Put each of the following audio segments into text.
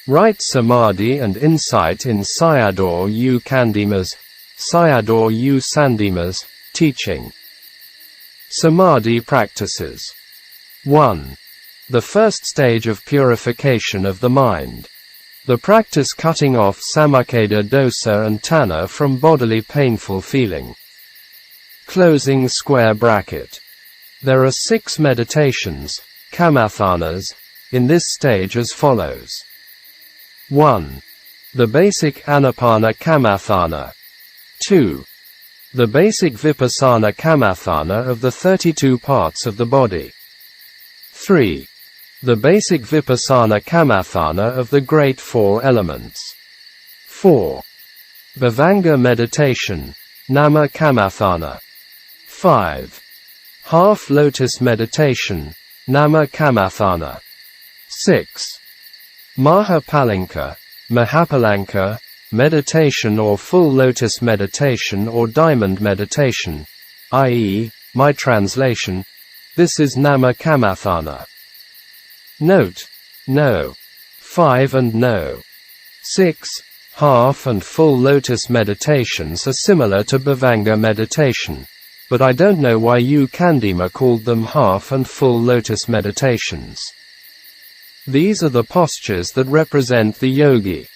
Right Samadhi and insight in Sayadaw Candima's, Sayadaw Sandima's, teaching. Samadhi practices. 1. The first stage of purification of the mind. The practice cutting off samakeda dosa and tanha from bodily painful feeling. Closing square bracket. There are 6 meditations, kamathanas, in this stage as follows. 1. The basic anapana kamathana. 2. The basic vipassana kamathana of the 32 parts of the body. 3. The basic vipassana kamathana of the great 4 elements. 4. Bhavanga meditation, nama kamathana. 5. Half lotus meditation, nama kamathana. 6. Mahapalanka, Mahapalanka, meditation or full lotus meditation or diamond meditation, i.e., my translation, this is Nama Kamathana. Note: No. 5 and No. 6, half and full lotus meditations are similar to Bhavanga meditation, but I don't know why Candima called them half and full lotus meditations. These are the postures that represent the yogi.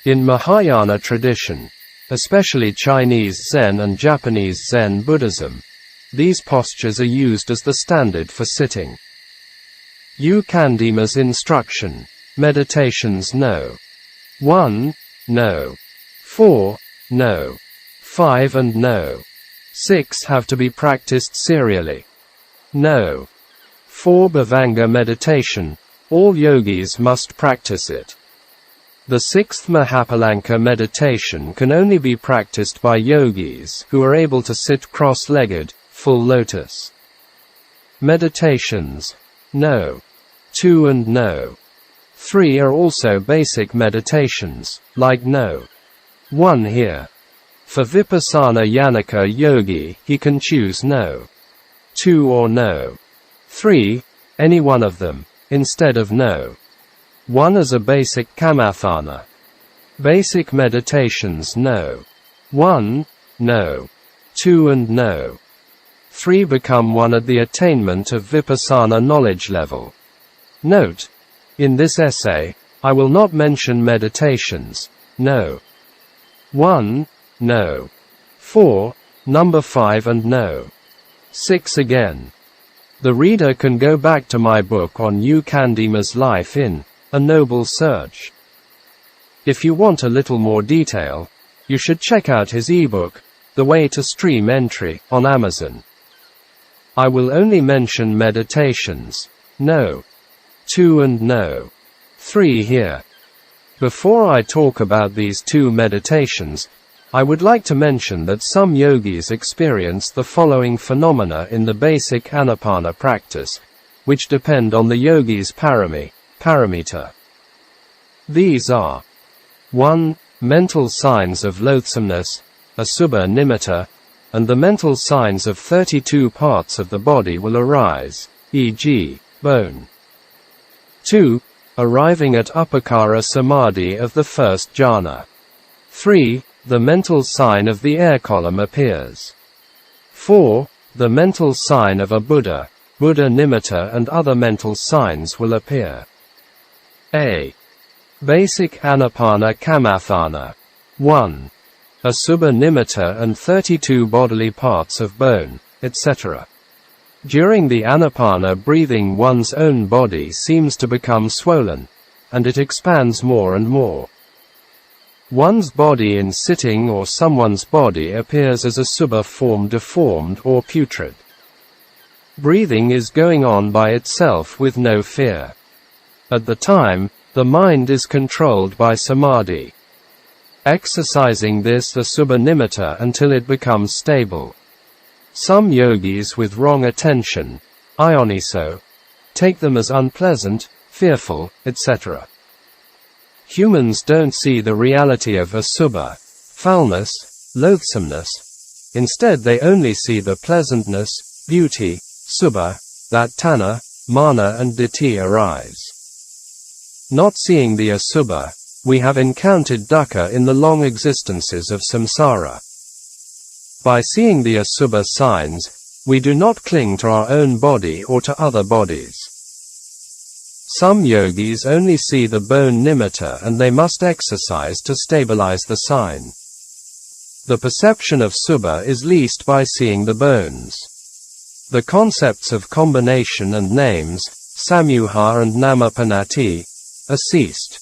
In Mahayana tradition, especially Chinese Zen and Japanese Zen Buddhism, these postures are used as the standard for sitting. Candima's instruction. Meditations No. 1, No. 4, No. 5 and No. 6 have to be practiced serially. No. 4 Bhavanga meditation. All yogis must practice it. The 6th Mahapalanka meditation can only be practiced by yogis who are able to sit cross-legged, full lotus. Meditations No. 2 and No. 3 are also basic meditations, like No. 1 here. For Vipassana Yanaka yogi, he can choose No. 2 or No. 3, any one of them, instead of No. 1 as a basic kamathana. Basic meditations No. 1, No. 2 and No. 3 become 1 at the attainment of Vipassana knowledge level. Note: in this essay, I will not mention meditations No. 1, No. 4, number 5 and No. 6 again. The reader can go back to my book on Candima's life in A Noble Search. If you want a little more detail, you should check out his ebook, The Way to Stream Entry, on Amazon. I will only mention meditations No. 2 and No. 3 here. Before I talk about these 2 meditations, I would like to mention that some yogis experience the following phenomena in the basic anapana practice, which depend on the yogi's paramita. These are: 1. Mental signs of loathsomeness, asubha nimitta, and the mental signs of 32 parts of the body will arise, e.g., bone. 2. Arriving at upakara samadhi of the first jhana. 3. The mental sign of the air column appears. 4. The mental sign of a Buddha, Buddha nimitta and other mental signs will appear. A. Basic Anapana Kamathana. 1. Asubha nimitta and 32 bodily parts of bone, etc. During the Anapana breathing, one's own body seems to become swollen, and it expands more and more. One's body in sitting or someone's body appears as a subha form, deformed or putrid. Breathing is going on by itself with no fear. At the time, the mind is controlled by samadhi. Exercising this asubha nimitta until it becomes stable. Some yogis with wrong attention, ioniso, take them as unpleasant, fearful, etc. Humans don't see the reality of asubha, foulness, loathsomeness. Instead they only see the pleasantness, beauty, subha, that tanha, mana and ditthi arise. Not seeing the asubha, we have encountered dukkha in the long existences of samsara. By seeing the asubha signs, we do not cling to our own body or to other bodies. Some yogis only see the bone nimitta and they must exercise to stabilize the sign. The perception of subha is least by seeing the bones. The concepts of combination and names, samyuha and namapanati, are ceased.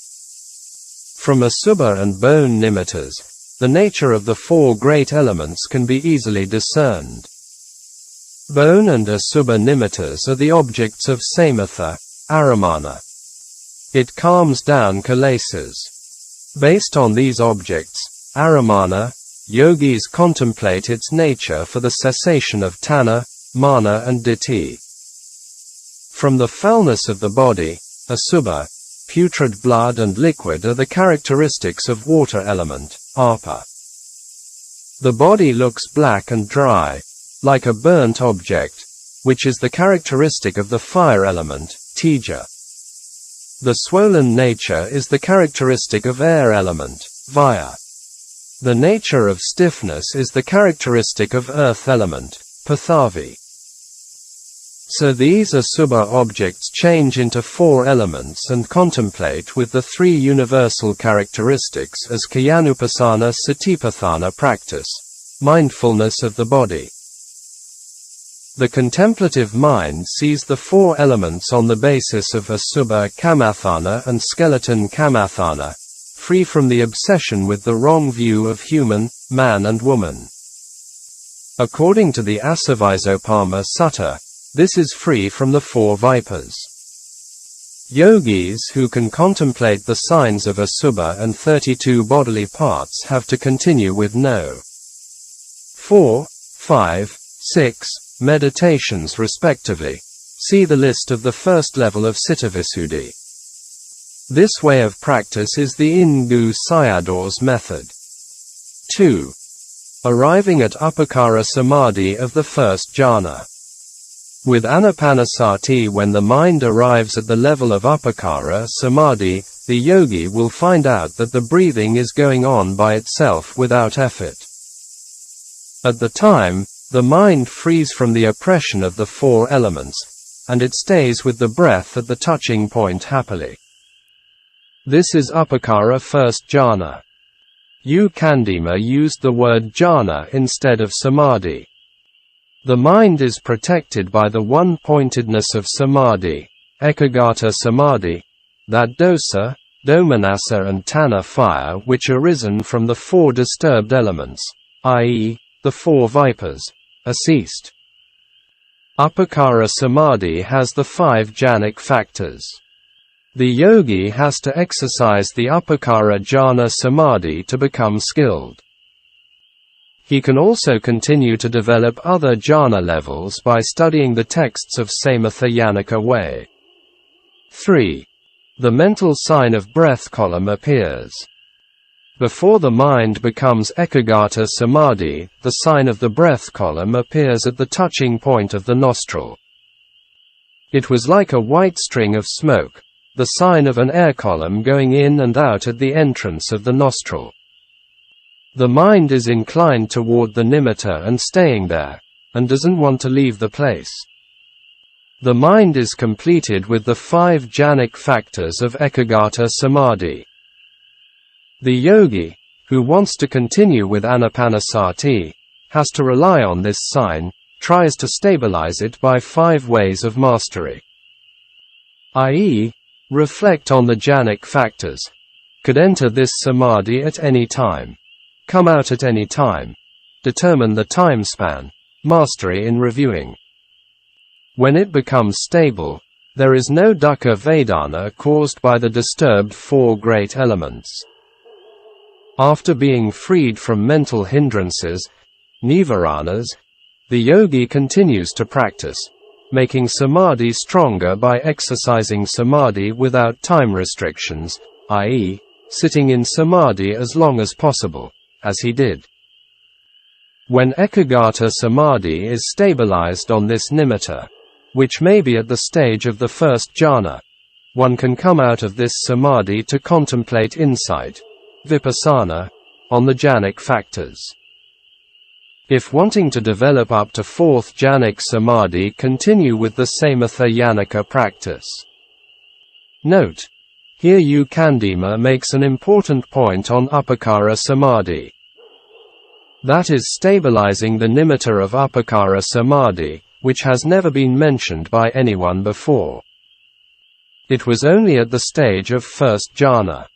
From asubha and bone nimittas, the nature of the four great elements can be easily discerned. Bone and asubha nimittas are the objects of samatha, aramana. It calms down kilesas. Based on these objects, aramana, yogis contemplate its nature for the cessation of tanha, mana and ditthi. From the foulness of the body, asubha, putrid blood and liquid are the characteristics of water element, apa. The body looks black and dry, like a burnt object, which is the characteristic of the fire element, teja. The swollen nature is the characteristic of air element, vaya. The nature of stiffness is the characteristic of earth element, pathavi. So these asubha objects change into four elements and contemplate with the three universal characteristics as kayanupassana satipatthana practice, mindfulness of the body. The contemplative mind sees the four elements on the basis of asubha kamathana and skeleton kamathana, free from the obsession with the wrong view of human, man and woman. According to the Asavaisoppama Sutta, this is free from the four vipers. Yogis who can contemplate the signs of asubha and 32 bodily parts have to continue with no 4, 5, 6 meditations respectively. See the list of the first level of Cittavisuddhi. This way of practice is the Ingu Sayadaw's method. 2. Arriving at Upacara Samadhi of the first jhana. With anapanasati, when the mind arrives at the level of Upacara Samadhi, the yogi will find out that the breathing is going on by itself without effort. At the time, the mind frees from the oppression of the four elements, and it stays with the breath at the touching point happily. This is Upacara first jhana. Candima used the word jhana instead of samadhi. The mind is protected by the one-pointedness of samadhi, ekaggata samadhi, that dosa, domanassa and tanha fire which arisen from the four disturbed elements, i.e., the four vipers, are ceased. Upacara samadhi has the 5 jhanic factors. The yogi has to exercise the Upacara jhana samadhi to become skilled. He can also continue to develop other jhana levels by studying the texts of Samatha Yanaka way. 3. The mental sign of breath column appears. Before the mind becomes ekaggata samadhi, the sign of the breath column appears at the touching point of the nostril. It was like a white string of smoke, the sign of an air column going in and out at the entrance of the nostril. The mind is inclined toward the nimitta and staying there, and doesn't want to leave the place. The mind is completed with the 5 jhanic factors of ekaggata samadhi. The yogi, who wants to continue with anapanasati, has to rely on this sign, tries to stabilize it by 5 ways of mastery. I.e., reflect on the jhanic factors. Could enter this samadhi at any time. Come out at any time. Determine the time span. Mastery in reviewing. When it becomes stable, there is no dukkha vedana caused by the disturbed 4 great elements. After being freed from mental hindrances, nivaranas, the yogi continues to practice, making samadhi stronger by exercising samadhi without time restrictions, i.e., sitting in samadhi as long as possible, as he did. When ekaggata samadhi is stabilized on this nimitta, which may be at the stage of the first jhana, one can come out of this samadhi to contemplate insight, vipassana, on the jhanic factors. If wanting to develop up to 4th jhanic samadhi, continue with the samatha yanaka practice. Note: here Candima makes an important point on upakara samadhi. That is stabilizing the nimitta of upakara samadhi, which has never been mentioned by anyone before. It was only at the stage of 1st jhana.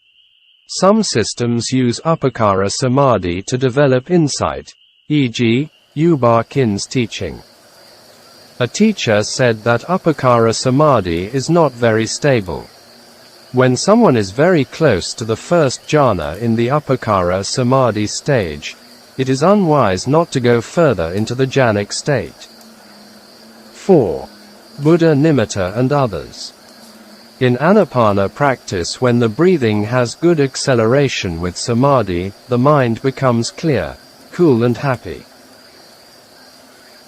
Some systems use upakara samadhi to develop insight, e.g., Ubar Khin's teaching. A teacher said that upakara samadhi is not very stable. When someone is very close to the 1st jhana in the upakara samadhi stage, it is unwise not to go further into the jhanic state. 4. Buddha nimitta and others. In anapana practice, when the breathing has good acceleration with samadhi, the mind becomes clear, cool and happy.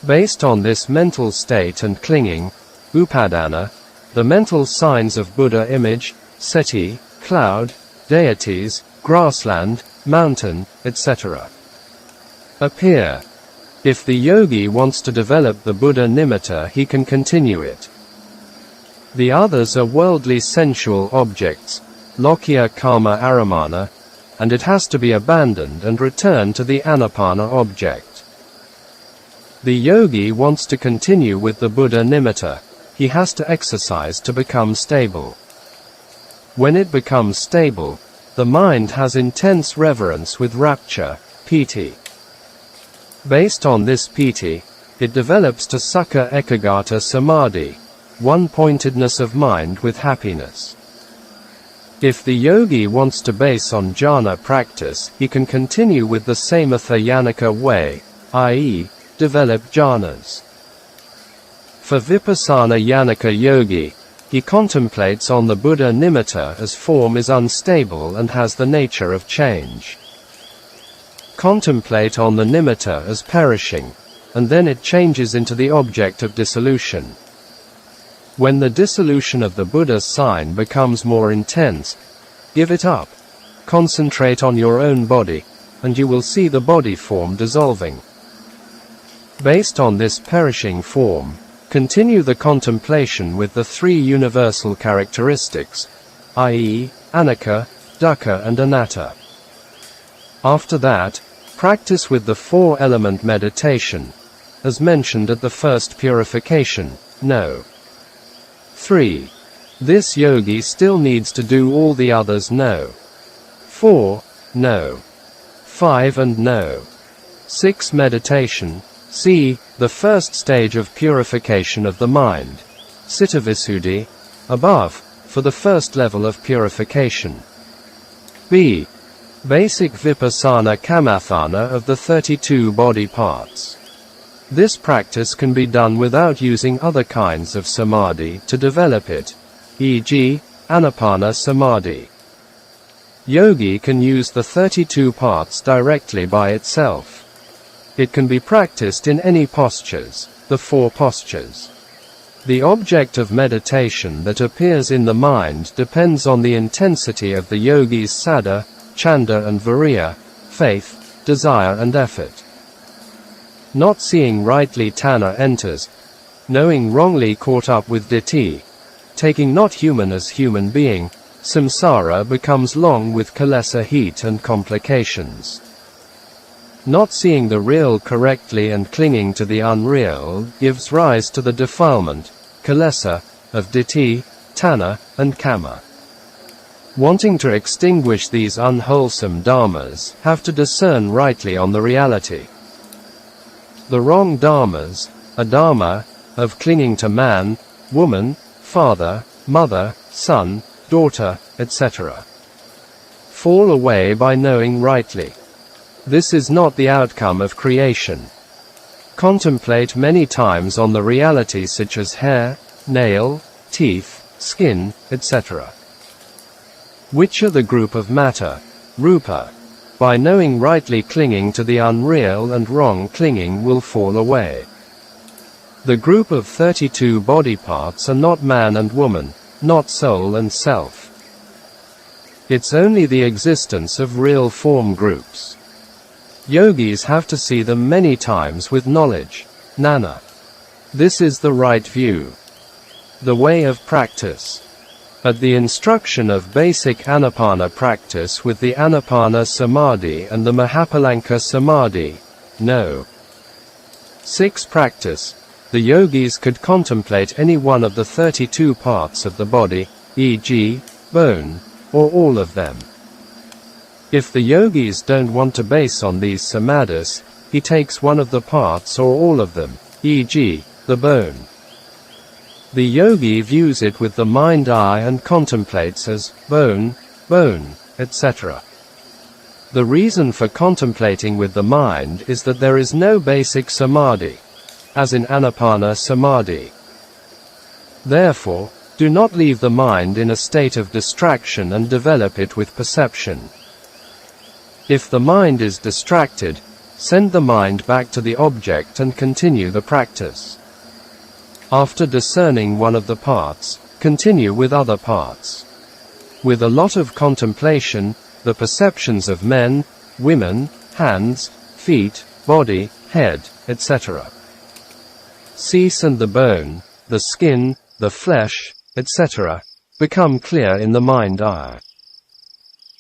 Based on this mental state and clinging, upadana, the mental signs of Buddha image, seti, cloud, deities, grassland, mountain, etc. appear. If the yogi wants to develop the Buddha nimitta, he can continue it. The others are worldly sensual objects, lokya karma aramana, and it has to be abandoned and returned to the anapana object. The yogi wants to continue with the Buddha nimitta, he has to exercise to become stable. When it becomes stable, the mind has intense reverence with rapture, piti. Based on this piti, it develops to sukha ekagata samadhi, one-pointedness of mind with happiness. If the yogi wants to base on jhana practice, he can continue with the samatha yanaka way, i.e., develop jhanas. For vipassana yanaka yogi, he contemplates on the Buddha nimitta as form is unstable and has the nature of change. Contemplate on the nimitta as perishing, and then it changes into the object of dissolution. When the dissolution of the Buddha's sign becomes more intense, give it up. Concentrate on your own body, and you will see the body form dissolving. Based on this perishing form, continue the contemplation with the 3 universal characteristics, i.e., anicca, dukkha and anatta. After that, practice with the 4-element meditation, as mentioned at the first purification, no. 3. This yogi still needs to do all the others no. 4. No. 5 and no. 6. Meditation, c. the first stage of purification of the mind, Cittavisuddhi, above, for the first level of purification. b. Basic vipassana kamathana of the 32 body parts. This practice can be done without using other kinds of samadhi to develop it, e.g., anapana samadhi. Yogi can use the 32 parts directly by itself. It can be practiced in any postures, the 4 postures. The object of meditation that appears in the mind depends on the intensity of the yogi's saddha, chanda and viriya, faith, desire and effort. Not seeing rightly tanha enters, knowing wrongly caught up with ditthi, taking not human as human being, samsara becomes long with kilesa heat and complications. Not seeing the real correctly and clinging to the unreal gives rise to the defilement, kilesa, of ditthi, tanha, and kama. Wanting to extinguish these unwholesome dharmas, have to discern rightly on the reality. The wrong dharmas, a dharma, of clinging to man, woman, father, mother, son, daughter, etc. fall away by knowing rightly. This is not the outcome of creation. Contemplate many times on the reality such as hair, nail, teeth, skin, etc. Which are the group of matter, rupa. By knowing rightly, clinging to the unreal and wrong clinging will fall away. The group of 32 body parts are not man and woman, not soul and self. It's only the existence of real form groups. Yogis have to see them many times with knowledge, jnana. This is the right view. The way of practice. At the instruction of basic Anapana practice with the Anapana Samadhi and the Mahapalanka Samadhi, no. 6 practice. The yogis could contemplate any one of the 32 parts of the body, e.g., bone, or all of them. If the yogis don't want to base on these samadhis, he takes one of the parts or all of them, e.g., the bone. The yogi views it with the mind eye and contemplates as bone, bone, etc. The reason for contemplating with the mind is that there is no basic samadhi, as in Anapana Samadhi. Therefore, do not leave the mind in a state of distraction and develop it with perception. If the mind is distracted, send the mind back to the object and continue the practice. After discerning one of the parts, continue with other parts. With a lot of contemplation, the perceptions of men, women, hands, feet, body, head, etc. cease and the bone, the skin, the flesh, etc., become clear in the mind eye.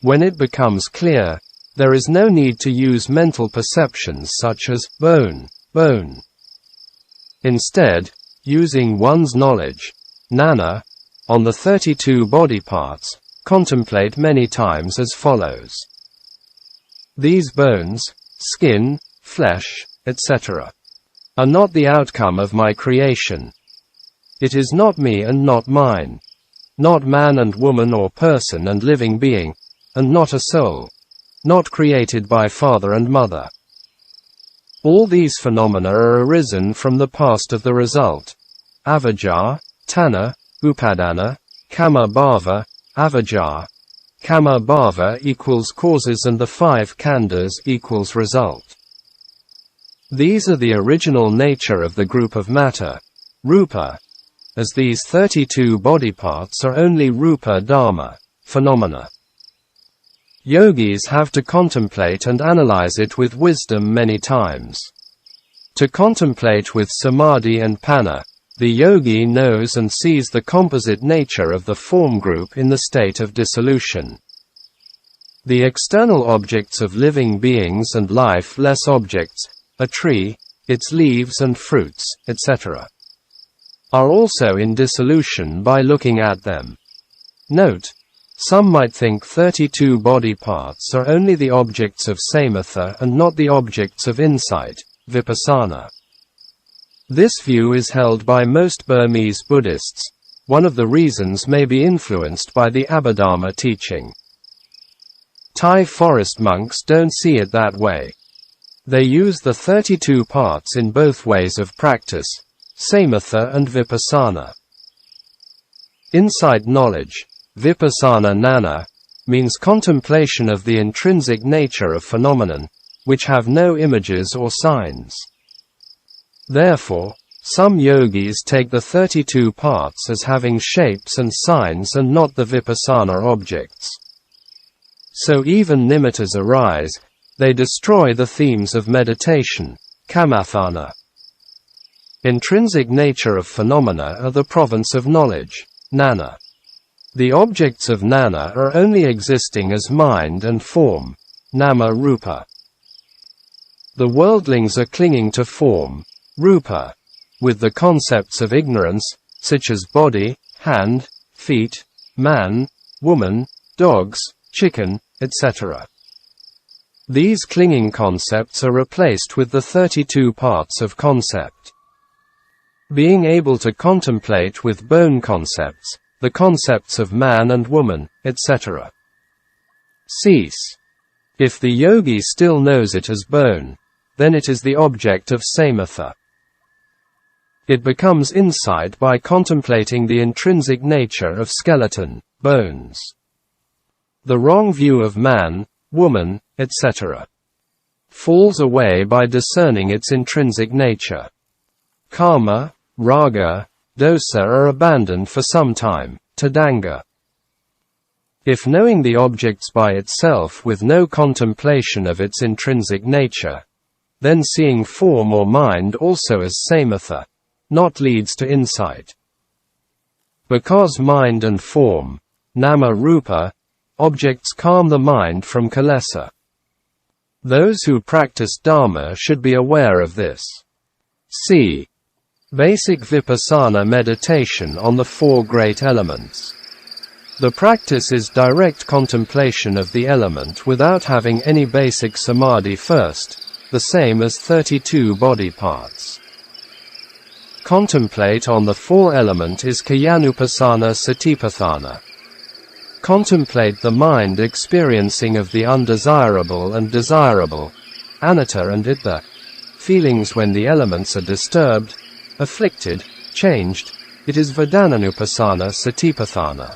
When it becomes clear, there is no need to use mental perceptions such as bone, bone. Instead, using one's knowledge, jnana, on the 32 body parts, contemplate many times as follows. These bones, skin, flesh, etc., are not the outcome of my creation. It is not me and not mine. Not man and woman or person and living being, and not a soul. Not created by father and mother. All these phenomena are arisen from the past of the result. Avijja, tanha, upadana, kama bhava, avijja. Kama bhava equals causes and the 5 khandhas equals result. These are the original nature of the group of matter, rupa, as these 32 body parts are only rupa dhamma, phenomena. Yogis have to contemplate and analyze it with wisdom many times. To contemplate with samadhi and panna, the yogi knows and sees the composite nature of the form group in the state of dissolution. The external objects of living beings and lifeless objects, a tree, its leaves and fruits, etc., are also in dissolution by looking at them. Note: some might think 32 body parts are only the objects of samatha and not the objects of insight, vipassana. This view is held by most Burmese Buddhists. One of the reasons may be influenced by the Abhidharma teaching. Thai forest monks don't see it that way. They use the 32 parts in both ways of practice, samatha and vipassana. Insight knowledge, vipassana jnana, means contemplation of the intrinsic nature of phenomenon, which have no images or signs. Therefore, some yogis take the 32 parts as having shapes and signs and not the vipassana objects. So even nimittas arise, they destroy the themes of meditation, kamathana. Intrinsic nature of phenomena are the province of knowledge, jnana. The objects of jnana are only existing as mind and form, nama rupa. The worldlings are clinging to form, rupa, with the concepts of ignorance, such as body, hand, feet, man, woman, dogs, chicken, etc. These clinging concepts are replaced with the 32 parts of concept. Being able to contemplate with bone concepts, the concepts of man and woman, etc. cease. If the yogi still knows it as bone, then it is the object of samatha. It becomes insight by contemplating the intrinsic nature of skeleton, bones. The wrong view of man, woman, etc. falls away by discerning its intrinsic nature. Karma, raga, dosa are abandoned for some time, Tadanga. If knowing the objects by itself with no contemplation of its intrinsic nature, then seeing form or mind also as samatha, not leads to insight. Because mind and form, nama rupa, objects calm the mind from kilesa. Those who practice Dhamma should be aware of this. C. Basic Vipassana meditation on the four great elements. The practice is direct contemplation of the element without having any basic samadhi first, the same as 32 body parts. Contemplate on the four element is Kayanupassana Satipatthana. Contemplate the mind experiencing of the undesirable and desirable, anatta and ittha, feelings when the elements are disturbed, afflicted, changed. It is Vedananupassana Satipatthana.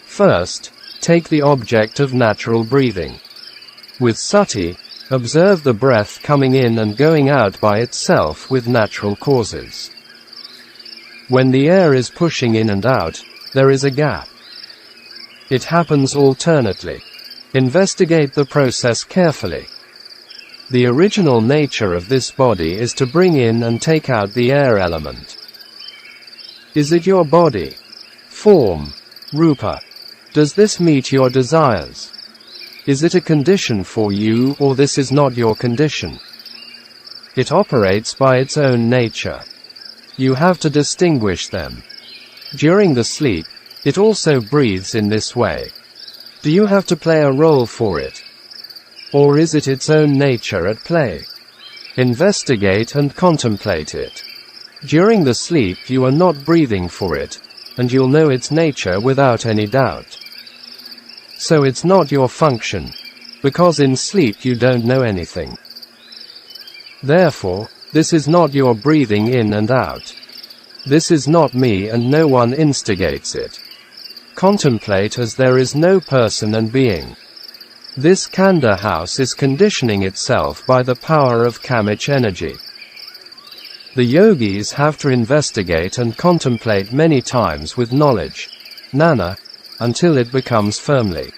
First, take the object of natural breathing. With sati, observe the breath coming in and going out by itself with natural causes. When the air is pushing in and out, there is a gap. It happens alternately. Investigate the process carefully. The original nature of this body is to bring in and take out the air element. Is it your body? Form? Rupa? Does this meet your desires? Is it a condition for you, or this is not your condition? It operates by its own nature. You have to distinguish them. During the sleep, it also breathes in this way. Do you have to play a role for it? Or is it its own nature at play? Investigate and contemplate it. During the sleep you are not breathing for it, and you'll know its nature without any doubt. So it's not your function, because in sleep you don't know anything. Therefore, this is not your breathing in and out. This is not me and no one instigates it. Contemplate as there is no person and being. This Kanda house is conditioning itself by the power of kamic energy. The yogis have to investigate and contemplate many times with knowledge, jnana, until it becomes firmly.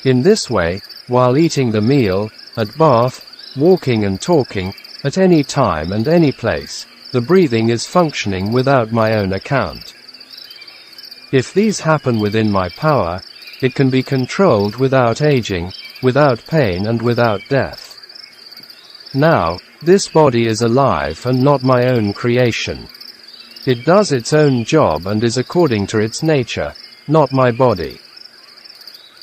In this way, while eating the meal, at bath, walking and talking, at any time and any place, the breathing is functioning without my own account. If these happen within my power, it can be controlled without aging, without pain and without death. Now, this body is alive and not my own creation. It does its own job and is according to its nature, not my body.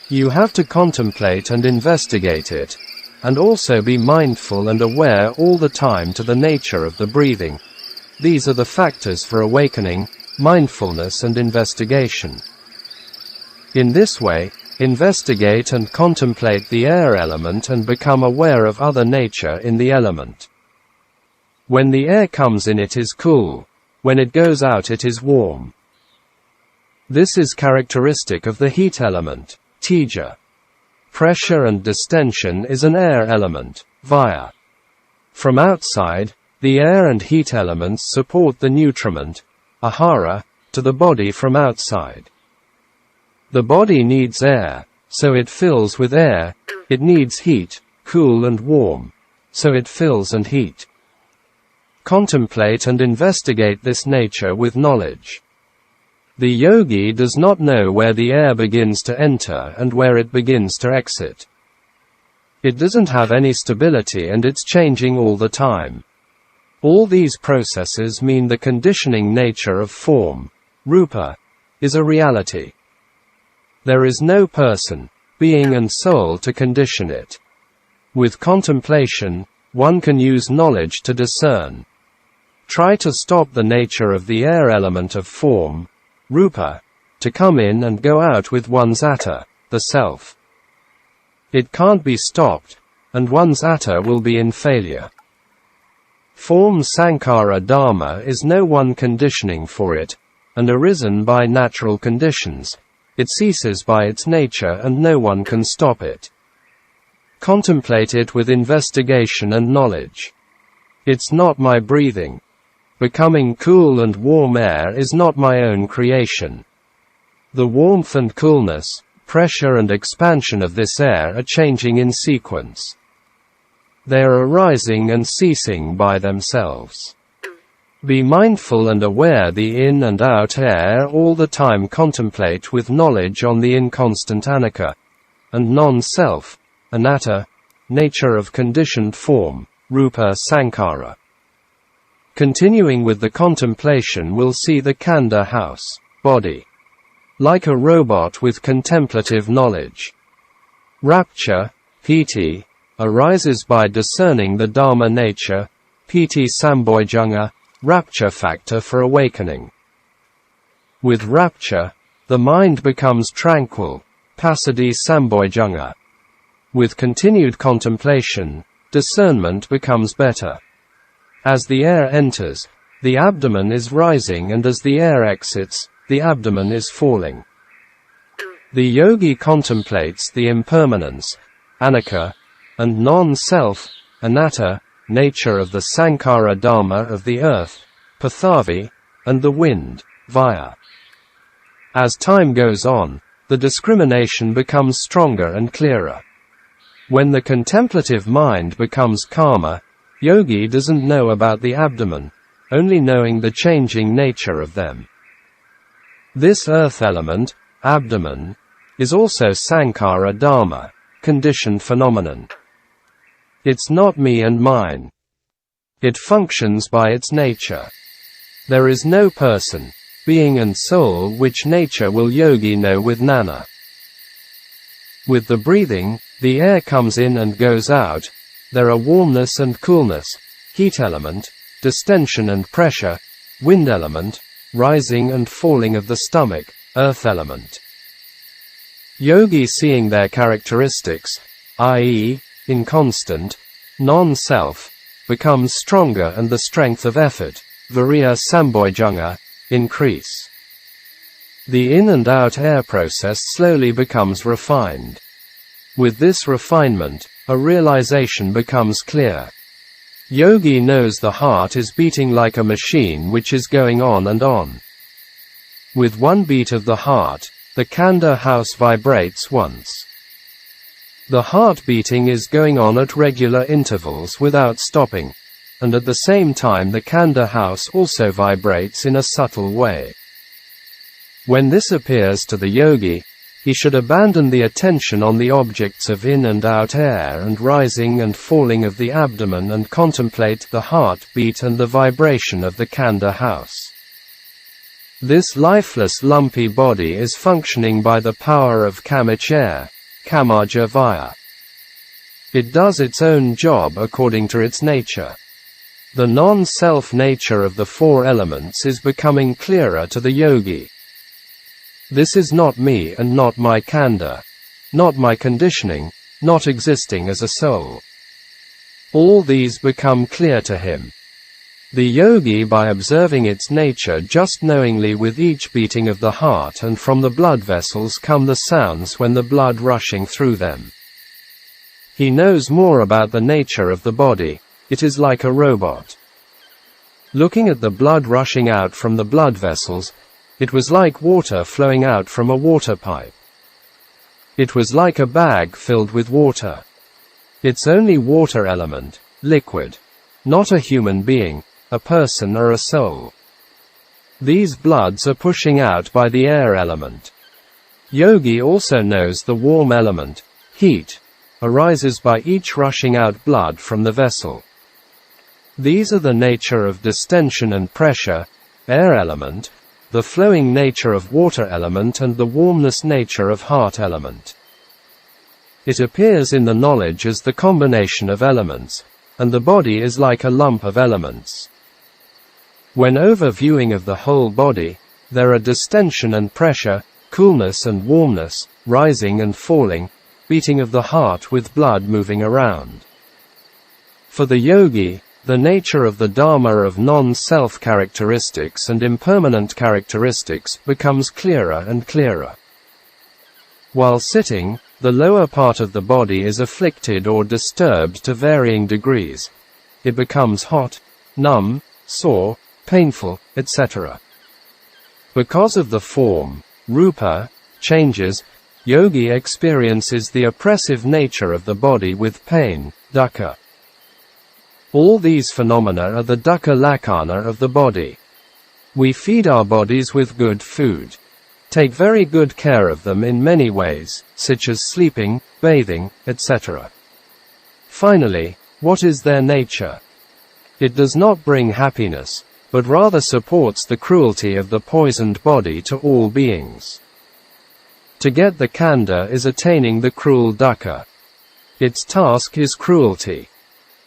You have to contemplate and investigate it, and also be mindful and aware all the time to the nature of the breathing. These are the factors for awakening, mindfulness and investigation. In this way, investigate and contemplate the air element and become aware of other nature in the element. When the air comes in it is cool, when it goes out it is warm. This is characteristic of the heat element, teja. Pressure and distension is an air element, vaya. From outside, the air and heat elements support the nutriment, ahara, to the body from outside. The body needs air, so it fills with air. It needs heat, cool and warm, so it fills and heat. Contemplate and investigate this nature with knowledge. The yogi does not know where the air begins to enter and where it begins to exit. It doesn't have any stability and it's changing all the time. All these processes mean the conditioning nature of form, rupa, is a reality. There is no person, being and soul to condition it. With contemplation, one can use knowledge to discern. Try to stop the nature of the air element of form, rupa, to come in and go out with one's atta, the self. It can't be stopped, and one's atta will be in failure. Form sankhara dharma is no one conditioning for it, and arisen by natural conditions. It ceases by its nature and no one can stop it. Contemplate it with investigation and knowledge. It's not my breathing. Becoming cool and warm air is not my own creation. The warmth and coolness, pressure and expansion of this air are changing in sequence. They are arising and ceasing by themselves. Be mindful and aware the in and out air all the time. Contemplate with knowledge on the inconstant anicca, and non-self, anatta, nature of conditioned form, rupa sankhara. Continuing with the contemplation, we'll see the khandha house, body, like a robot with contemplative knowledge. Rapture, piti, arises by discerning the Dhamma nature, piti sambojjhanga, rapture factor for awakening. With rapture, the mind becomes tranquil, passaddhi sambojjhanga. With continued contemplation, discernment becomes better. As the air enters, the abdomen is rising, and as the air exits, the abdomen is falling. The yogi contemplates the impermanence, anicca, and non-self, anatta, nature of the sankhara dharma of the earth, pathavi, and the wind, vaya. As time goes on, the discrimination becomes stronger and clearer. When the contemplative mind becomes calmer, yogi doesn't know about the abdomen, only knowing the changing nature of them. This earth element, abdomen, is also sankhara dharma, conditioned phenomenon. It's not me and mine. It functions by its nature. There is no person, being and soul, which nature will yogi know with jnana. With the breathing, the air comes in and goes out. There are warmness and coolness, heat element, distension and pressure, wind element, rising and falling of the stomach, earth element. Yogi, seeing their characteristics, i.e., inconstant, non-self, becomes stronger, and the strength of effort, viriya sambojjhanga, increase. The in and out air process slowly becomes refined. With this refinement, a realization becomes clear. Yogi knows the heart is beating like a machine which is going on and on. With one beat of the heart, the khandha house vibrates once. The heart beating is going on at regular intervals without stopping, and at the same time the khandha house also vibrates in a subtle way. When this appears to the yogi, he should abandon the attention on the objects of in and out air and rising and falling of the abdomen, and contemplate the heart beat and the vibration of the khandha house. This lifeless lumpy body is functioning by the power of kamich air, kamaja vaya. It does its own job according to its nature. The non-self nature of the four elements is becoming clearer to the yogi. This is not me and not my khandha, not my conditioning, not existing as a soul. All these become clear to him. The yogi, by observing its nature just knowingly with each beating of the heart, and from the blood vessels come the sounds when the blood rushing through them. He knows more about the nature of the body. It is like a robot. Looking at the blood rushing out from the blood vessels, it was like water flowing out from a water pipe. It was like a bag filled with water. It's only water element, liquid, not a human being, a person or a soul. These bloods are pushing out by the air element. Yogi also knows the warm element, heat, arises by each rushing out blood from the vessel. These are the nature of distension and pressure, air element, the flowing nature of water element, and the warmness nature of heart element. It appears in the knowledge as the combination of elements, and the body is like a lump of elements. When overviewing of the whole body, there are distension and pressure, coolness and warmness, rising and falling, beating of the heart with blood moving around. For the yogi, the nature of the Dharma of non-self characteristics and impermanent characteristics becomes clearer and clearer. While sitting, the lower part of the body is afflicted or disturbed to varying degrees. It becomes hot, numb, sore, painful, etc. Because of the form, rupa, changes, yogi experiences the oppressive nature of the body with pain, dukkha. All these phenomena are the dukkha lakkhana of the body. We feed our bodies with good food. Take very good care of them in many ways, such as sleeping, bathing, etc. Finally, what is their nature? It does not bring happiness, but rather supports the cruelty of the poisoned body to all beings. To get the khandha is attaining the cruel dukkha. Its task is cruelty.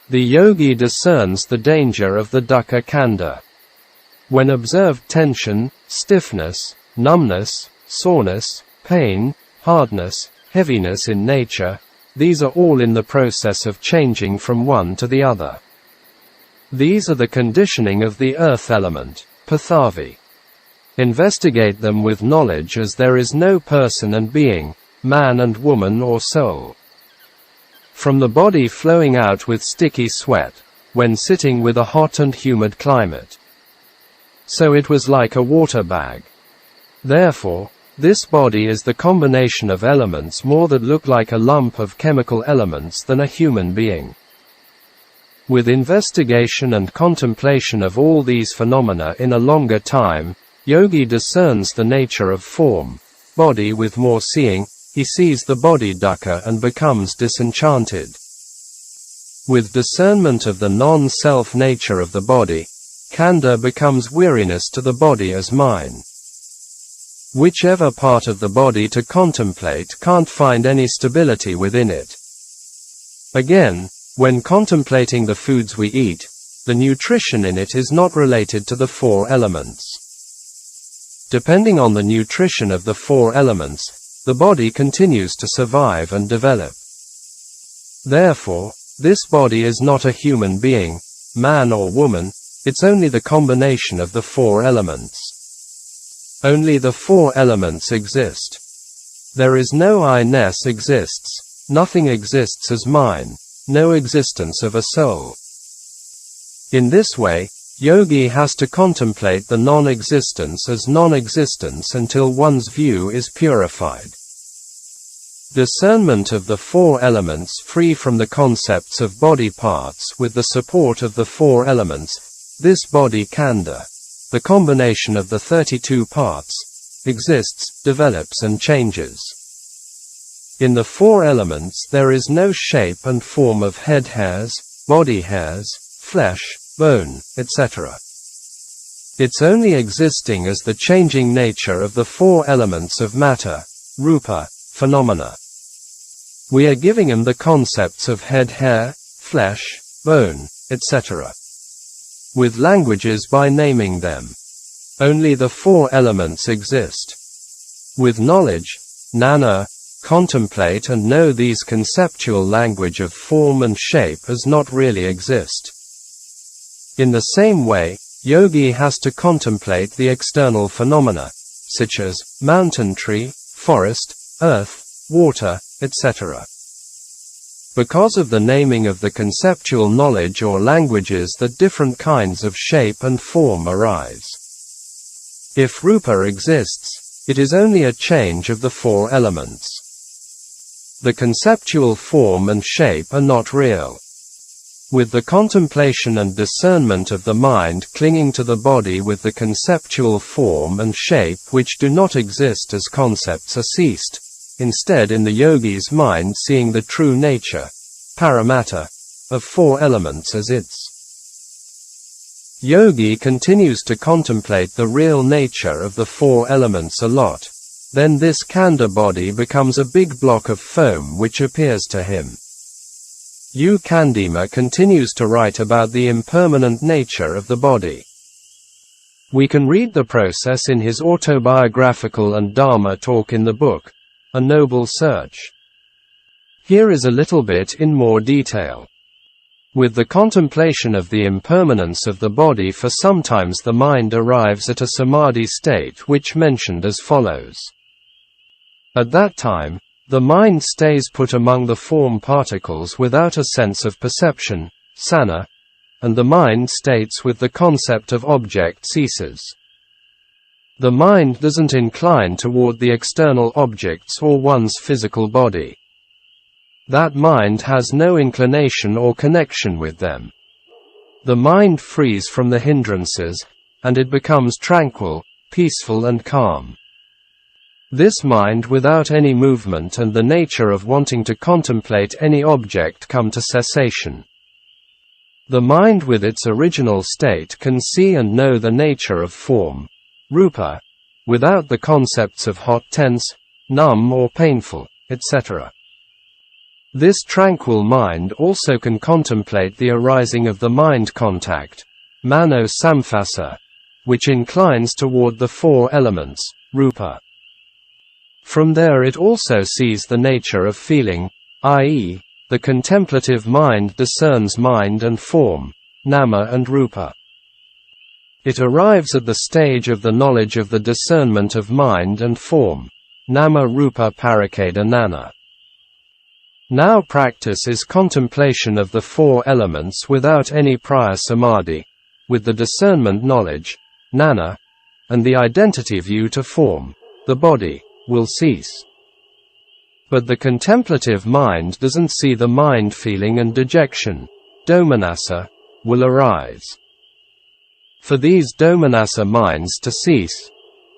The yogi discerns the danger of the dukkha khandha. When observed tension, stiffness, numbness, soreness, pain, hardness, heaviness in nature, these are all in the process of changing from one to the other. These are the conditioning of the earth element, Pathavi. Investigate them with knowledge, as there is no person and being, man and woman or soul. From the body flowing out with sticky sweat, when sitting with a hot and humid climate. So it was like a water bag. Therefore, this body is the combination of elements more that look like a lump of chemical elements than a human being. With investigation and contemplation of all these phenomena in a longer time, yogi discerns the nature of form, body with more seeing. He sees the body dukkha and becomes disenchanted. With discernment of the non-self nature of the body, khandha becomes weariness to the body as mine. Whichever part of the body to contemplate can't find any stability within it. Again, when contemplating the foods we eat, the nutrition in it is not related to the four elements. Depending on the nutrition of the four elements, the body continues to survive and develop. Therefore, this body is not a human being, man or woman, it's only the combination of the four elements. Only the four elements exist. There is no I-ness exists, nothing exists as mine, no existence of a soul. In this way, yogi has to contemplate the non-existence as non-existence until one's view is purified. Discernment of the four elements free from the concepts of body parts with the support of the four elements, this body khandha, the combination of the 32 parts, exists, develops and changes. In the four elements there is no shape and form of head hairs, body hairs, flesh, bone, etc. It's only existing as the changing nature of the four elements of matter, rupa, phenomena. We are giving him the concepts of head hair, flesh, bone, etc. with languages by naming them. Only the four elements exist. With knowledge, jnana, contemplate and know these conceptual language of form and shape as not really exist. In the same way, yogi has to contemplate the external phenomena, such as mountain tree, forest, earth, water, etc. Because of the naming of the conceptual knowledge or languages that different kinds of shape and form arise. If rupa exists, it is only a change of the four elements. The conceptual form and shape are not real. With the contemplation and discernment of the mind clinging to the body with the conceptual form and shape which do not exist as concepts are ceased, instead in the yogi's mind seeing the true nature, paramatta, of four elements as its. Yogi continues to contemplate the real nature of the four elements a lot. Then this khandha body becomes a big block of foam which appears to him. Candima continues to write about the impermanent nature of the body. We can read the process in his autobiographical and Dhamma talk in the book, A Noble Search. Here is a little bit in more detail. With the contemplation of the impermanence of the body, for sometimes the mind arrives at a Samādhi state which mentioned as follows. At that time, the mind stays put among the form particles without a sense of perception, sana, and the mind states with the concept of object ceases. The mind doesn't incline toward the external objects or one's physical body. That mind has no inclination or connection with them. The mind frees from the hindrances, and it becomes tranquil, peaceful and calm. This mind without any movement and the nature of wanting to contemplate any object come to cessation. The mind with its original state can see and know the nature of form, rupa, without the concepts of hot, tense, numb or painful, etc. This tranquil mind also can contemplate the arising of the mind contact, mano samphasa, which inclines toward the four elements, rupa. From there it also sees the nature of feeling, i.e., the contemplative mind discerns mind and form, nama and rupa. It arrives at the stage of the knowledge of the discernment of mind and form, nama rupa parakeda nana. Now practice is contemplation of the four elements without any prior samadhi, with the discernment knowledge, nana, and the identity view to form, the body, will cease. But the contemplative mind doesn't see the mind feeling and dejection, domanassa, will arise. For these domanassa minds to cease,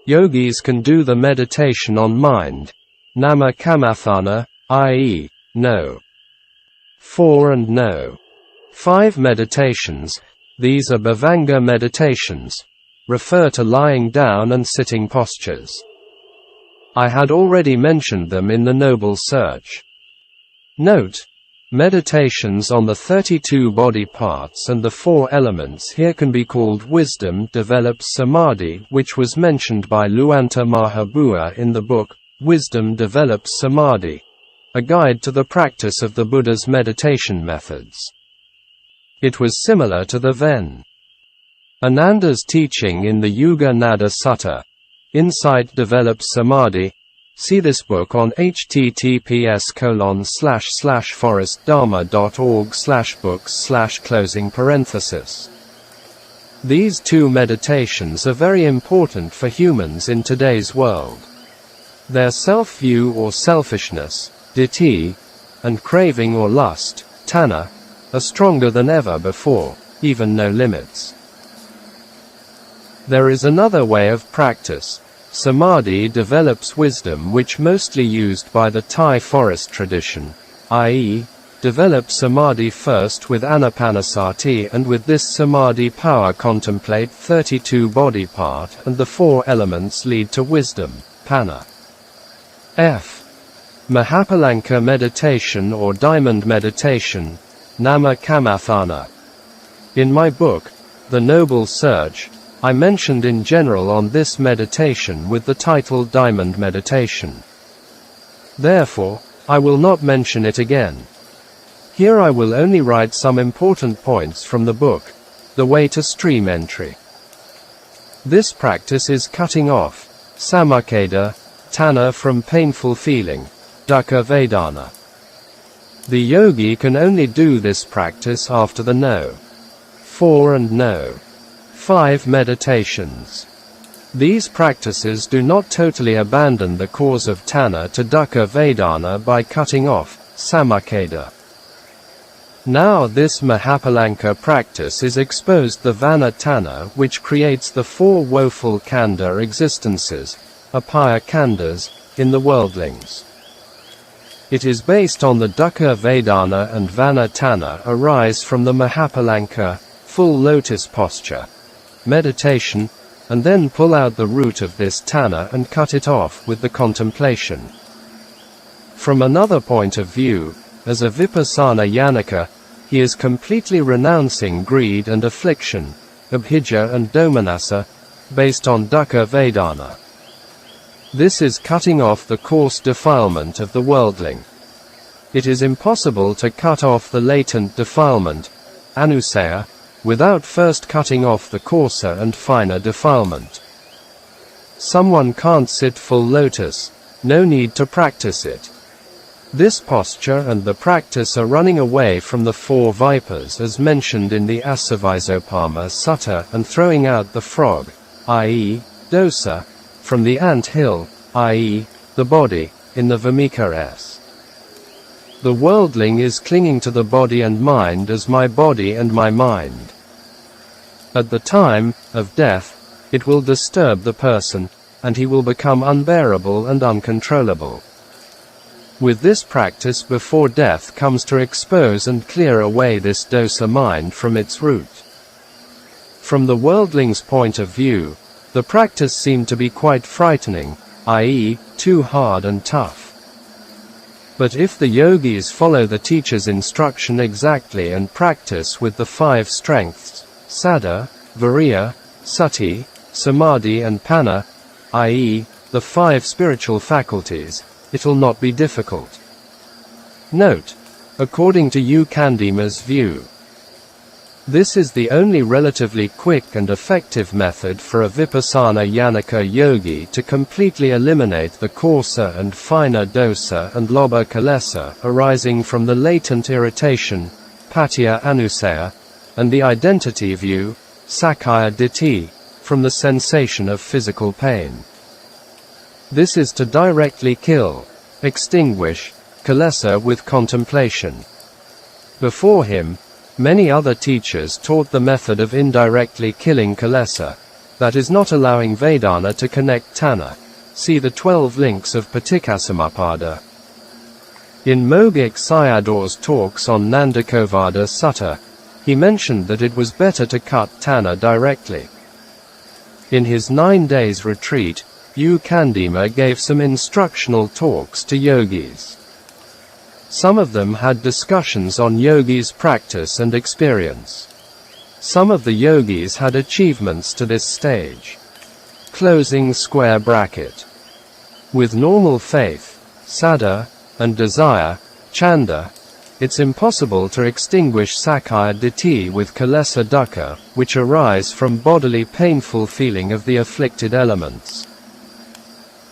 yogis can do the meditation on mind, nama kamathana, i.e., no. 4 and no. 5 meditations, these are bhavanga meditations, refer to lying down and sitting postures. I had already mentioned them in the Noble Search. Note, meditations on the 32 body parts and the 4 elements here can be called wisdom develops samadhi, which was mentioned by Luanta Mahabua in the book, Wisdom Develops Samadhi, a guide to the practice of the Buddha's meditation methods. It was similar to the Ven. Ananda's teaching in the Yuga Nada Sutta, Insight Develops Samadhi. See this book on https://forestdharma.org/books/closing parenthesis. These 2 meditations are very important for humans in today's world. Their self-view or selfishness, ditthi, and craving or lust, tanha, are stronger than ever before, even no limits. There is another way of practice. Samadhi develops wisdom, which mostly used by the Thai forest tradition, i.e., develop samadhi first with anapanasati and with this samadhi power contemplate 32 body part and the 4 elements lead to wisdom, panna. F. Mahapalanka meditation or diamond meditation, nama kamathana. In my book, The Noble Search, I mentioned in general on this meditation with the title Diamond Meditation. Therefore, I will not mention it again. Here I will only write some important points from the book, The Way to Stream Entry. This practice is cutting off, samakeda, tanha from painful feeling, dukkha vedana. The yogi can only do this practice after the no. 4 and no. 5 meditations. These practices do not totally abandon the cause of tanha to dukkha vedana by cutting off, samakeda. Now this Mahapalanka practice is exposed the vana tanha which creates the 4 woeful khandha existences, apaya khandhas, in the worldlings. It is based on the dukkha vedana and vana tanha arise from the Mahapalanka, full lotus posture, meditation, and then pull out the root of this tanha and cut it off with the contemplation. From another point of view, as a vipassana yanaka, he is completely renouncing greed and affliction, abhijja and domanassa, based on dukkha vedana. This is cutting off the coarse defilement of the worldling. It is impossible to cut off the latent defilement, anusaya, without first cutting off the coarser and finer defilement. Someone can't sit full lotus, no need to practice it. This posture and the practice are running away from the 4 vipers as mentioned in the Asavaisoparma Sutta and throwing out the frog, i.e., dosa, from the ant hill, i.e., the body, in the Vamika. The worldling is clinging to the body and mind as my body and my mind. At the time of death, it will disturb the person, and he will become unbearable and uncontrollable. With this practice before death comes to expose and clear away this dosa mind from its root. From the worldling's point of view, the practice seemed to be quite frightening, i.e., too hard and tough. But if the yogis follow the teacher's instruction exactly and practice with the 5 strengths, Saddha, Viriya, Sati, Samadhi and Panna, i.e., the 5 spiritual faculties, it'll not be difficult. Note: according to Candima's view, this is the only relatively quick and effective method for a vipassana yanaka yogi to completely eliminate the coarser and finer dosa and lobha kilesa arising from the latent irritation, patya anusaya, and the identity view, sakkaya ditthi, from the sensation of physical pain. This is to directly kill, extinguish, kilesa with contemplation. Before him, many other teachers taught the method of indirectly killing kilesa, that is not allowing Vedana to connect Tanna. See the 12 links of Paticcasamuppada. In Mogik Sayadaw's talks on Nandakovada Sutta, he mentioned that it was better to cut Tanna directly. In his 9 days retreat, Candima gave some instructional talks to yogis. Some of them had discussions on yogis' practice and experience. Some of the yogis had achievements to this stage. Closing square bracket. With normal faith, saddha, and desire, chanda, it's impossible to extinguish sakkaya ditthi with kilesa dukkha, which arise from bodily painful feeling of the afflicted elements.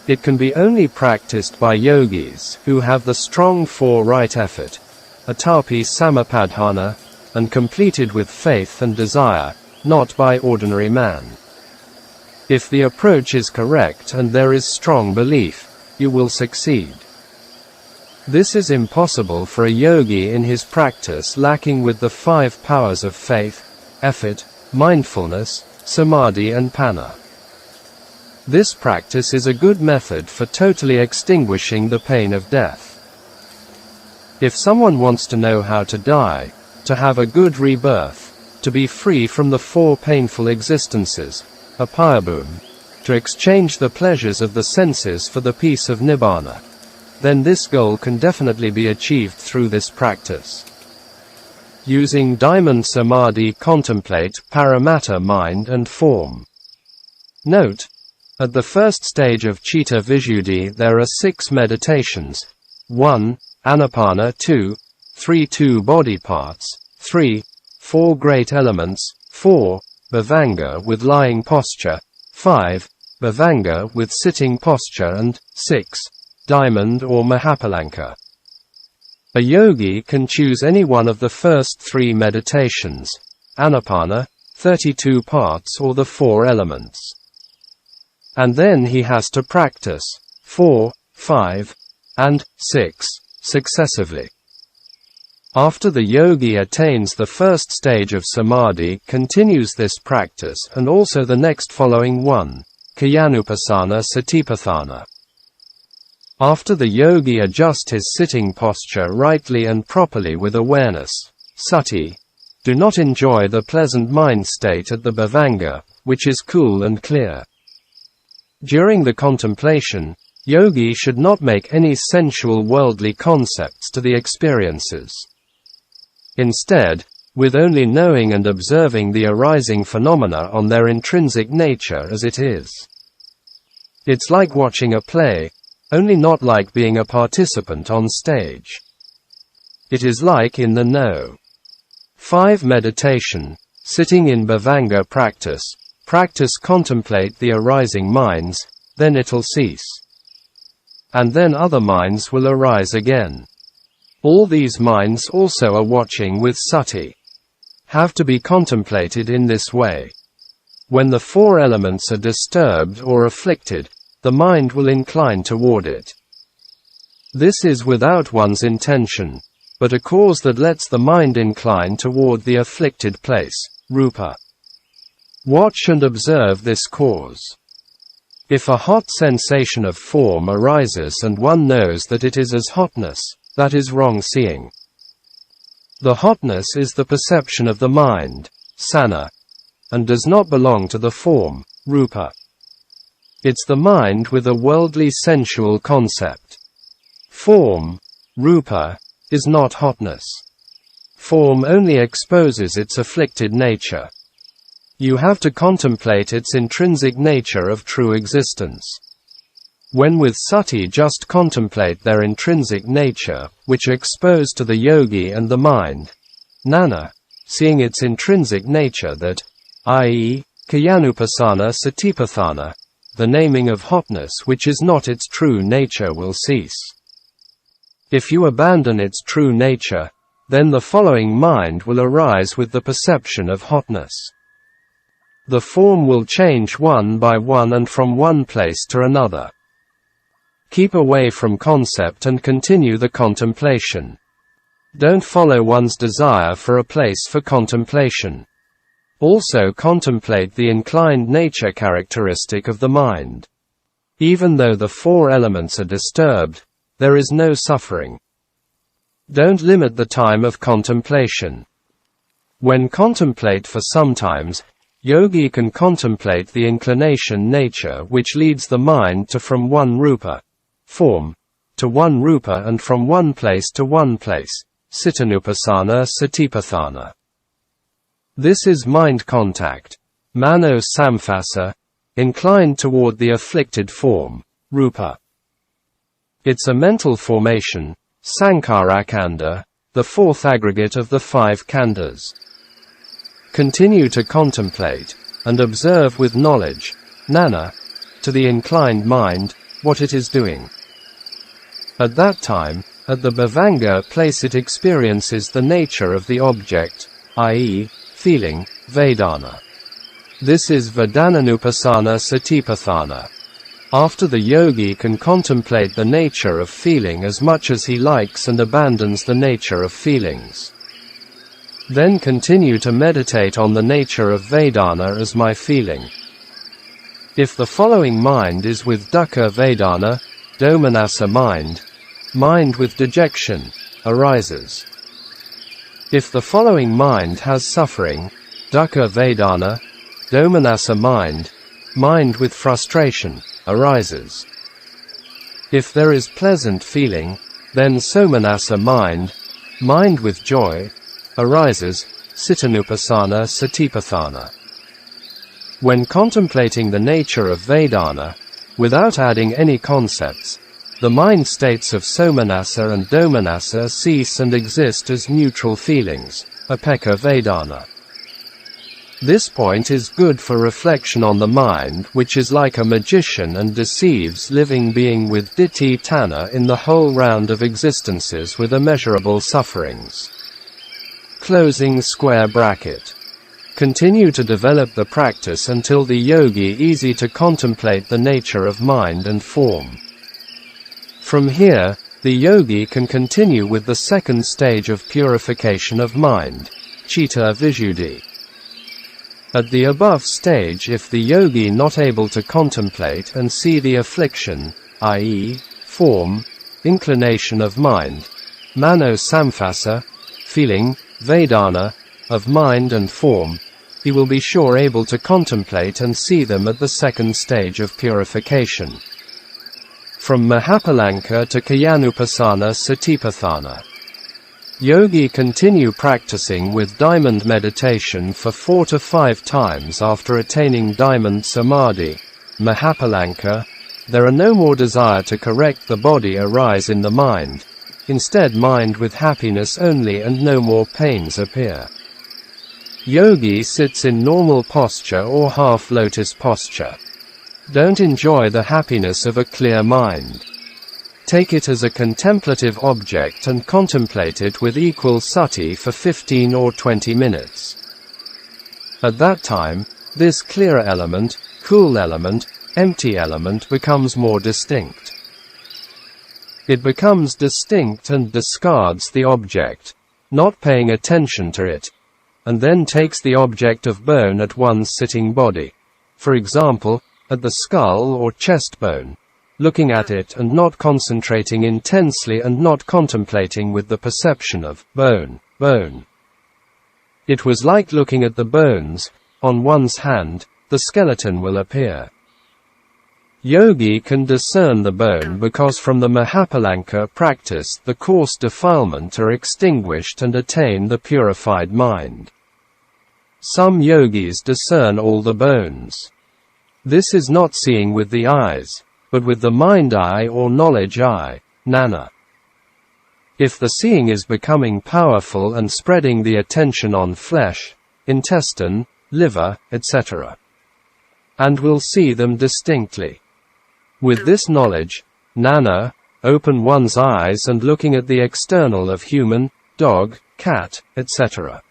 It can be only practiced by yogis who have the strong 4 right effort, atapi samapadhana, and completed with faith and desire, not by ordinary man. If the approach is correct and there is strong belief, you will succeed. This is impossible for a yogi in his practice lacking with the 5 powers of faith, effort, mindfulness, samadhi and panna. This practice is a good method for totally extinguishing the pain of death. If someone wants to know how to die, to have a good rebirth, to be free from the 4 painful existences, apayabhum, to exchange the pleasures of the senses for the peace of nibbana, then this goal can definitely be achieved through this practice. Using diamond samadhi, contemplate paramatta mind and form. Note: at the first stage of Cittavisuddhi there are 6 meditations. 1. Anapana. 2. 3. 2 body parts. 3. 4 great elements. 4. Bhavanga with lying posture. 5. Bhavanga with sitting posture and 6. Diamond or Mahapalanka. A yogi can choose any one of the first 3 meditations, Anapana, 32 parts or the 4 elements. And then he has to practice 4, 5, and 6 successively. After the yogi attains the first stage of samadhi, continues this practice and also the next following one, Kayanupassana Satipatthana. After the yogi adjusts his sitting posture rightly and properly with awareness, sati, do not enjoy the pleasant mind state at the bhavanga, which is cool and clear. During the contemplation, yogi should not make any sensual worldly concepts to the experiences. Instead, with only knowing and observing the arising phenomena on their intrinsic nature as it is. It's like watching a play, only not like being a participant on stage. It is like in the know. 5 meditation, sitting in bhavanga practice, contemplate the arising minds, then it'll cease. And then other minds will arise again. All these minds also are watching with sati. Have to be contemplated in this way. When the 4 elements are disturbed or afflicted, the mind will incline toward it. This is without one's intention, but a cause that lets the mind incline toward the afflicted place, rupa. Watch and observe this cause. If a hot sensation of form arises and one knows that it is as hotness, that is wrong seeing. The hotness is the perception of the mind, sana, and does not belong to the form, rupa. It's the mind with a worldly sensual concept. Form, rupa, is not hotness. Form only exposes its afflicted nature. You have to contemplate its intrinsic nature of true existence. When with sati just contemplate their intrinsic nature, which expose to the yogi and the mind, nana, seeing its intrinsic nature that, i.e., kayanupasana satipatthana, the naming of hotness which is not its true nature will cease. If you abandon its true nature, then the following mind will arise with the perception of hotness. The form will change one by one and from one place to another. Keep away from concept and continue the contemplation. Don't follow one's desire for a place for contemplation. Also contemplate the inclined nature characteristic of the mind. Even though the four elements are disturbed, there is no suffering. Don't limit the time of contemplation. When contemplate for sometimes, yogi can contemplate the inclination nature which leads the mind to from one rupa, form, to one rupa and from one place to one place, citanupasana satipatthana. This is mind contact, mano samphasa, inclined toward the afflicted form, rupa. It's a mental formation, sankarakanda, the fourth aggregate of the five khandas. Continue to contemplate, and observe with knowledge, nana, to the inclined mind, what it is doing. At that time, at the bhavanga place it experiences the nature of the object, i.e., feeling, vedana. This is vedananupasana satipatthana. After the yogi can contemplate the nature of feeling as much as he likes and abandons the nature of feelings. Then continue to meditate on the nature of vedana as my feeling. If the following mind is with dukkha vedana, domanassa mind, mind with dejection, arises. If the following mind has suffering, dukkha vedana, domanassa mind, mind with frustration, arises. If there is pleasant feeling, then somanassa mind, mind with joy, arises, citanupasana satipatthana. When contemplating the nature of vedana, without adding any concepts, the mind states of somanassa and domanassa cease and exist as neutral feelings, upekkha vedana. This point is good for reflection on the mind which is like a magician and deceives living being with ditthi tanna in the whole round of existences with immeasurable sufferings. Closing square bracket. Continue to develop the practice until the yogi easy to contemplate the nature of mind and form. From here, the yogi can continue with the second stage of purification of mind, Cittavisuddhi. At the above stage, if the yogi not able to contemplate and see the affliction, i.e., form, inclination of mind, mano samphasa, feeling, vedana, of mind and form, he will be sure able to contemplate and see them at the second stage of purification. From Mahapalanka to Kayanupasana Satipatthana. Yogi continue practicing with diamond meditation for 4 to 5 times after attaining diamond Samādhi, Mahapalanka. There are no more desire to correct the body arise in the mind, instead mind with happiness only and no more pains appear. Yogi sits in normal posture or half lotus posture. Don't enjoy the happiness of a clear mind. Take it as a contemplative object and contemplate it with equal sati for 15 or 20 minutes. At that time, this clear element, cool element, empty element becomes more distinct. It becomes distinct and discards the object, not paying attention to it, and then takes the object of bone at one's sitting body, for example, at the skull or chest bone, looking at it and not concentrating intensely and not contemplating with the perception of bone. It was like looking at the bones. On one's hand, the skeleton will appear. Yogi can discern the bone because from the Mahapalanka practice the coarse defilement are extinguished and attain the purified mind. Some yogis discern all the bones. This is not seeing with the eyes, but with the mind eye or knowledge eye, jnana. If the seeing is becoming powerful and spreading the attention on flesh, intestine, liver, etc., and will see them distinctly. With this knowledge, jnana, open one's eyes and looking at the external of human, dog, cat, etc.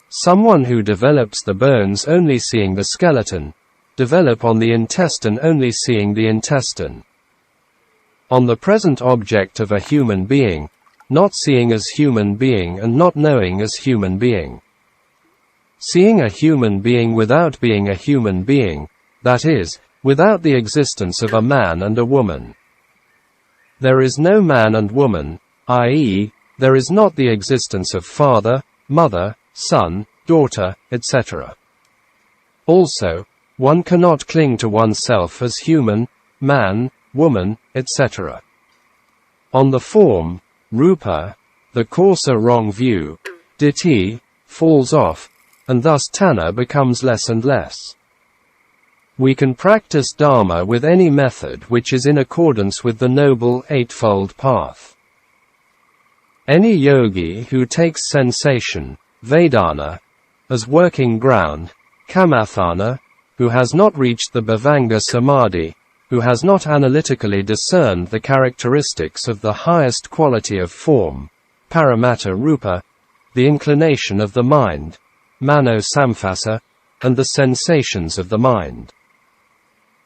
Someone who develops the bones only seeing the skeleton, develop on the intestine only seeing the intestine. On the present object of a human being, not seeing as human being and not knowing as human being. Seeing a human being without being a human being, that is, without the existence of a man and a woman. There is no man and woman, i.e., there is not the existence of father, mother, son, daughter, etc. Also, one cannot cling to oneself as human, man, woman, etc. On the form, rupa, the coarser wrong view, ditthi, falls off, and thus tanha becomes less and less. We can practice Dhamma with any method which is in accordance with the Noble Eightfold Path. Any yogi who takes sensation, Vedana, as working ground, Kamathana, who has not reached the Bhavanga Samadhi, who has not analytically discerned the characteristics of the highest quality of form, Paramatta Rupa, the inclination of the mind, Mano Samphasa, and the sensations of the mind,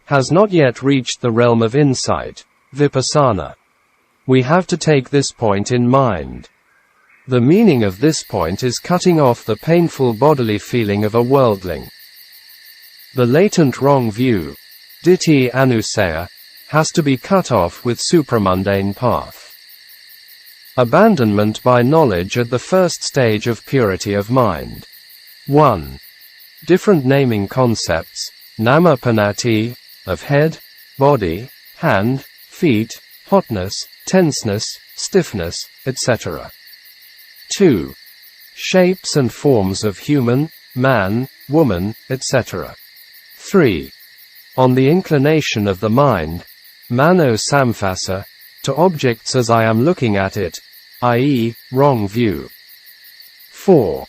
has not yet reached the realm of insight, Vipassana. We have to take this point in mind. The meaning of this point is cutting off the painful bodily feeling of a worldling. The latent wrong view, ditthi anusaya, has to be cut off with supramundane path. Abandonment by knowledge at the first stage of purity of mind. 1. Different naming concepts, namapanati, of head, body, hand, feet, hotness, tenseness, stiffness, etc. 2. Shapes and forms of human, man, woman, etc. 3. On the inclination of the mind, mano samphasa, to objects as I am looking at it, i.e., wrong view. 4.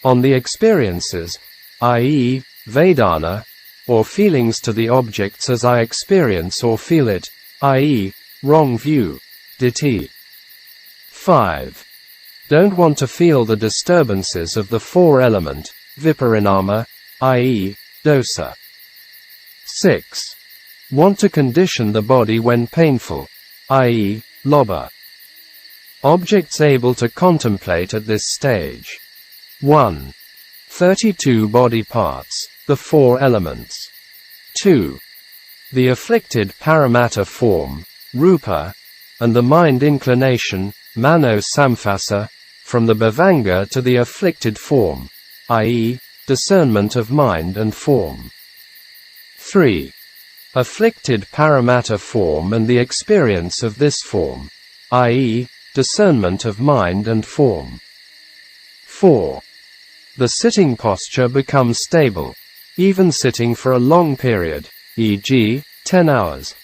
On the experiences, i.e., Vedana, or feelings to the objects as I experience or feel it, i.e., wrong view, ditthi. 5. Don't want to feel the disturbances of the four element, viparinama, i.e., dosa. 6. Want to condition the body when painful, i.e., lobha. Objects able to contemplate at this stage. 1. 32 body parts, the four elements. 2. The afflicted paramatta form, rupa, and the mind inclination, mano samphasa, from the bhavanga to the afflicted form, i.e., discernment of mind and form. 3. Afflicted paramatta form and the experience of this form, i.e., discernment of mind and form. 4. The sitting posture becomes stable, even sitting for a long period, e.g., 10 hours,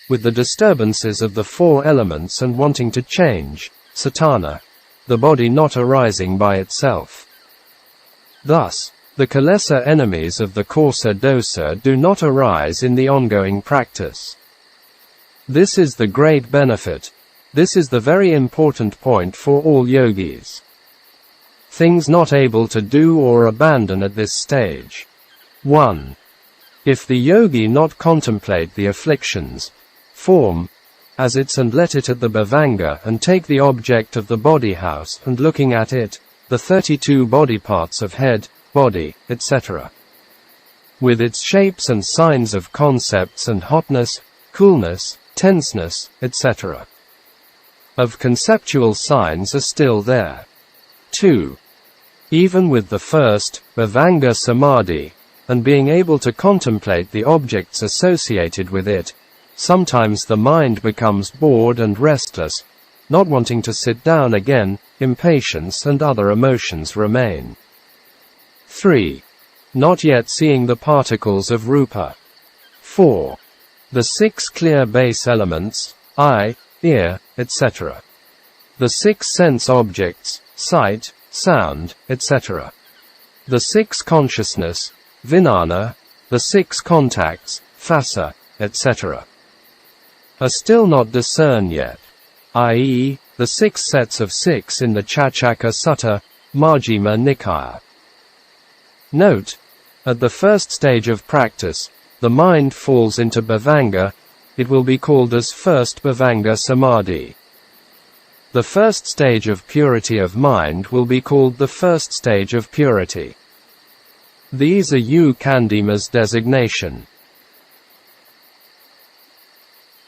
with the disturbances of the four elements and wanting to change, satana, the body not arising by itself. Thus, the kilesa enemies of the coarser dosa do not arise in the ongoing practice. This is the great benefit. This is the very important point for all yogis. Things not able to do or abandon at this stage. 1. If the yogi not contemplate the afflictions, form, as its and let it at the bhavanga and take the object of the body house and looking at it, the 32 body parts of head, body, etc. with its shapes and signs of concepts and hotness, coolness, tenseness, etc. of conceptual signs are still there. 2. Even with the first, bhavanga samadhi, and being able to contemplate the objects associated with it, sometimes the mind becomes bored and restless, not wanting to sit down again, impatience and other emotions remain. 3. Not yet seeing the particles of rupa. 4. The 6 clear base elements, eye, ear, etc. The 6 sense objects, sight, sound, etc. The 6 consciousness, vijnana, the 6 contacts, phassa, etc. are still not discerned yet, i.e., the 6 sets of 6 in the Chaccaka Sutta, Majjhima Nikaya. Note, at the first stage of practice, the mind falls into bhavanga, it will be called as first bhavanga samadhi. The first stage of purity of mind will be called the first stage of purity. These are Candimma's designation.